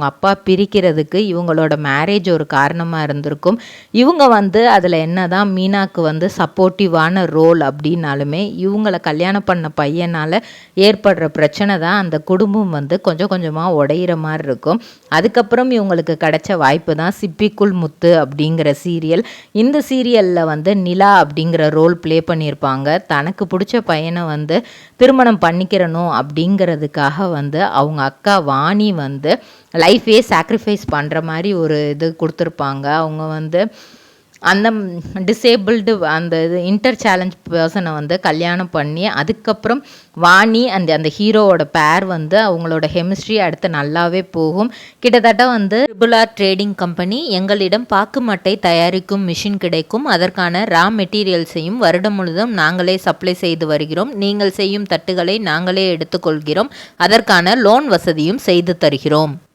அப்பா பிரிக்கிறதுக்கு இவங்களோட மேரேஜ் ஒரு காரணமாக இருந்திருக்கும். இவங்க அதில் என்ன தான் மீனாக்கு சப்போர்ட்டிவான ரோல் அப்படின்னாலுமே இவங்களை கல்யாணம் பண்ண பையனால் ஏற்படுற பிரச்சனை தான் அந்த குடும்பம் கொஞ்சம் கொஞ்சமாக உடையிற மாதிரி இருக்கும். அதுக்கப்புறம் இவங்களுக்கு கிடைச்ச வாய்ப்பு தான் சிப்பிக்குள் முத்து அப்படிங்கிற சீரியல். இந்த சீரியலில் நிலா அப்படிங்கிற ரோல் ப்ளே பண்ணியிருப்பாங்க. தனக்கு பிடிச்ச பையனை திருமணம் பண்ணிக்கிறணும் அப்படிங்கிறதுக்காக அவங்க அக்கா வாணி லைஃபே சாக்ரிஃபைஸ் பண்ணுற மாதிரி ஒரு இது கொடுத்துருப்பாங்க. அவங்க அந்த டிசேபிள்டு அந்த இது இன்டர் சேலஞ்ச் பர்சனை கல்யாணம் பண்ணி அதுக்கப்புறம் வாணி அந்த ஹீரோவோட பேர் அவங்களோட கெமிஸ்ட்ரி அடுத்து நல்லாவே போகும். கிட்டத்தட்ட ட்ரிபுலார் ட்ரேடிங் கம்பெனி எங்களிடம் பாக்கு மட்டை தயாரிக்கும் மிஷின் கிடைக்கும். அதற்கான ரா மெட்டீரியல்ஸையும் வருடம் முழுதும் நாங்களே சப்ளை செய்து வருகிறோம். நீங்கள் செய்யும் தட்டுகளை நாங்களே எடுத்துக்கொள்கிறோம். அதற்கான லோன் வசதியும் செய்து தருகிறோம்.